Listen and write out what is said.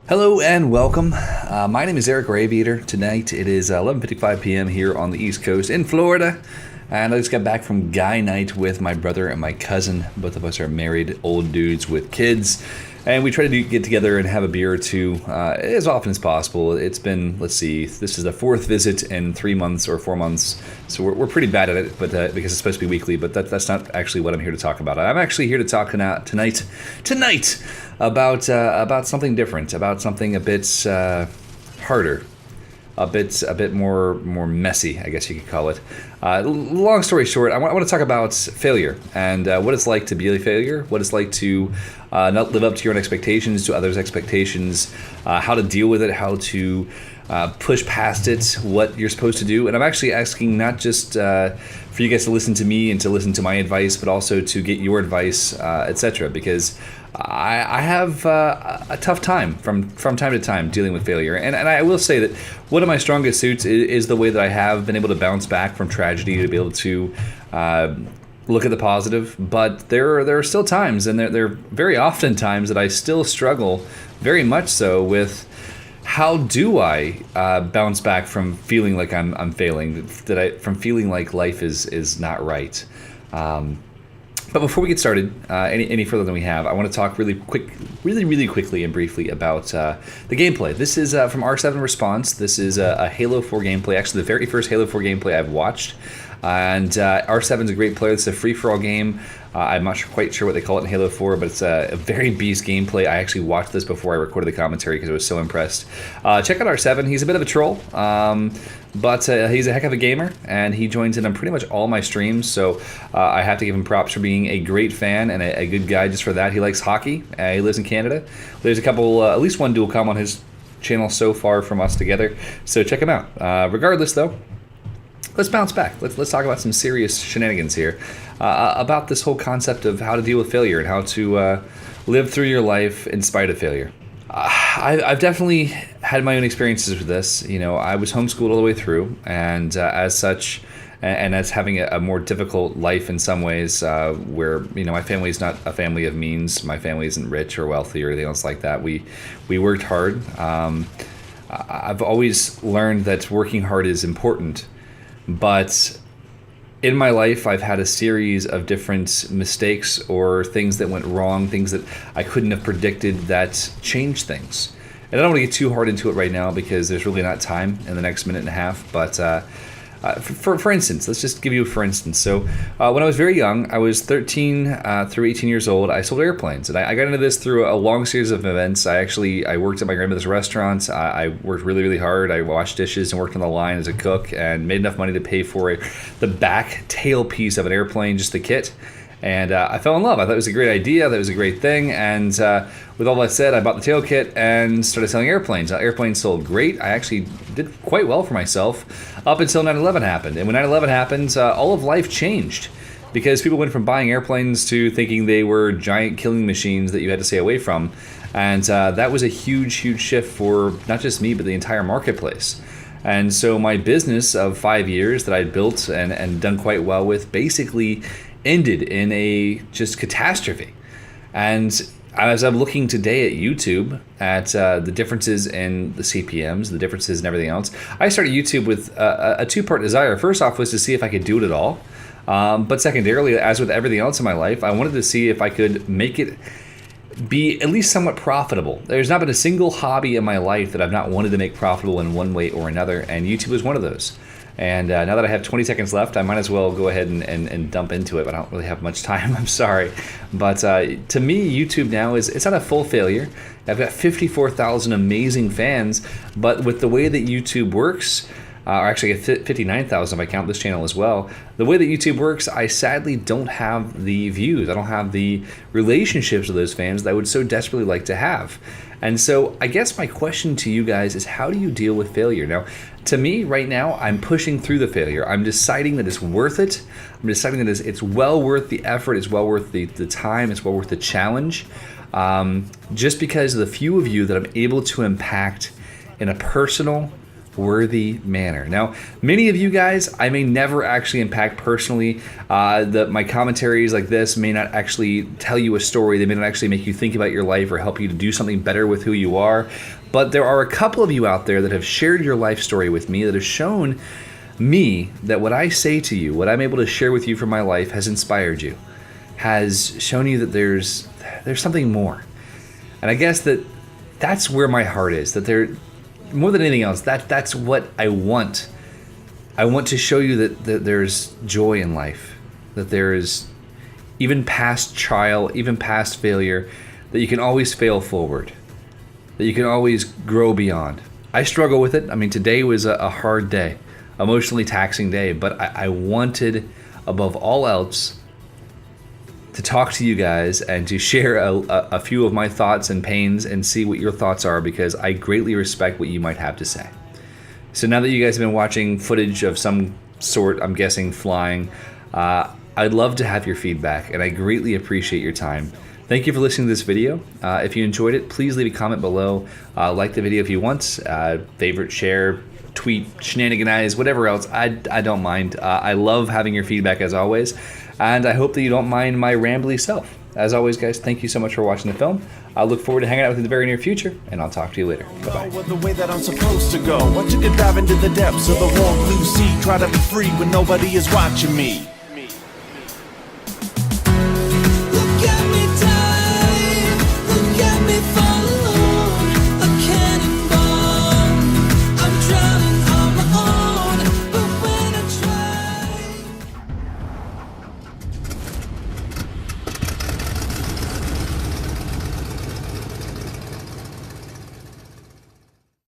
Hello and welcome. My name is Eric Rabeater. Tonight it is 11:55 p.m. here on the East Coast in Florida, and I just got back from guy night with my brother and my cousin. Both of us are married old dudes with kids, and we try to get together and have a beer or two as often as possible. It's been, let's see, this is the fourth visit in 3 months or 4 months, so we're pretty bad at it, but because it's supposed to be weekly. But that's not actually what I'm here to talk about. I'm actually here to talk tonight about something different, about something a bit harder, a bit more messy, I guess you could call it. Long story short, I want to talk about failure and what it's like to be a failure, what it's like to not live up to your own expectations, to others' expectations, how to deal with it, how to push past it, what you're supposed to do. And I'm actually asking not just for you guys to listen to me and to listen to my advice, but also to get your advice, etc. Because I have a tough time from time to time dealing with failure. And I will say that one of my strongest suits is the way that I have been able to bounce back from tragedy, to be able to look at the positive. But there are still times, and there are very often times, that I still struggle very much so with how do I bounce back from feeling like I'm failing, from feeling like life is not right. But before we get started, any further than we have, I want to talk really quickly and briefly about the gameplay. This is from R7 Response. This is a Halo 4 gameplay, actually the very first Halo 4 gameplay I've watched. And R7 is a great player. It's a free-for-all game. I'm not quite sure what they call it in Halo 4, but it's a very beast gameplay. I actually watched this before I recorded the commentary because I was so impressed. Check out R7. He's a bit of a troll, but he's a heck of a gamer, and he joins in on pretty much all my streams, so I have to give him props for being a great fan and a good guy just for that. He likes hockey. He lives in Canada. There's a couple, at least one dual com on his channel so far from us together, so check him out. Regardless, though, let's bounce back. Let's talk about some serious shenanigans here, about this whole concept of how to deal with failure and how to live through your life in spite of failure. I've definitely had my own experiences with this. You know, I was homeschooled all the way through, and as such, and as having a more difficult life in some ways, where, you know, my family is not a family of means. My family isn't rich or wealthy or anything else like that. We worked hard. I've always learned that working hard is important. But in my life, I've had a series of different mistakes or things that went wrong, things that I couldn't have predicted that changed things. And I don't want to get too hard into it right now because there's really not time in the next minute and a half. But for instance, let's just give you a for instance. So when I was very young, I was 13 through 18 years old, I sold airplanes. And I got into this through a long series of events. I worked at my grandmother's restaurant. I worked really, really hard. I washed dishes and worked on the line as a cook and made enough money to pay for the back tailpiece of an airplane, just the kit. And I fell in love. I thought it was a great idea. That was a great thing. And with all that said, I bought the tail kit and started selling airplanes. Airplanes sold great. I actually did quite well for myself up until 9/11 happened. And when 9/11 happened, all of life changed because people went from buying airplanes to thinking they were giant killing machines that you had to stay away from. And that was a huge, huge shift for not just me, but the entire marketplace. And so my business of 5 years that I'd built and done quite well with basically ended in a just catastrophe. And as I'm looking today at YouTube at the differences in the CPMs, the differences in everything else, I started YouTube with a two-part desire. First off was to see if I could do it at all. But secondarily, as with everything else in my life, I wanted to see if I could make it be at least somewhat profitable. There's not been a single hobby in my life that I've not wanted to make profitable in one way or another, and YouTube is one of those. And now that I have 20 seconds left, I might as well go ahead and dump into it, but I don't really have much time, I'm sorry. But to me, YouTube now it's not a full failure. I've got 54,000 amazing fans, but with the way that YouTube works, or actually 59,000 if I count this channel as well, the way that YouTube works, I sadly don't have the views. I don't have the relationships with those fans that I would so desperately like to have. And so I guess my question to you guys is, how do you deal with failure? Now, to me right now, I'm pushing through the failure. I'm deciding that it's worth it. I'm deciding that it's well worth the effort. It's well worth the time. It's well worth the challenge. Just because of the few of you that I'm able to impact in a personal, worthy manner. Now, many of you guys, I may never actually impact personally. My commentaries like this may not actually tell you a story. They may not actually make you think about your life or help you to do something better with who you are. But there are a couple of you out there that have shared your life story with me, that have shown me that what I say to you, what I'm able to share with you from my life, has inspired you, has shown you that there's something more. And I guess that's where my heart is, that there, more than anything else, that's what I want. I want to show you that there's joy in life, that there is, even past trial, even past failure, that you can always fail forward, that you can always grow beyond. I struggle with it. I mean, today was a hard day, emotionally taxing day, but I wanted, above all else, to talk to you guys and to share a few of my thoughts and pains and see what your thoughts are, because I greatly respect what you might have to say. So now that you guys have been watching footage of some sort, I'm guessing flying, I'd love to have your feedback, and I greatly appreciate your time. Thank you for listening to this video. If you enjoyed it, please leave a comment below. Like the video if you want. Favorite, share, tweet, shenaniganize, whatever else. I don't mind. I love having your feedback as always. And I hope that you don't mind my rambly self. As always, guys, thank you so much for watching the film. I look forward to hanging out with you in the very near future, and I'll talk to you later. Bye-bye. The way that I'm supposed to go. I took a dive into the depths of the warm blue sea. Try to be free when nobody is watching me.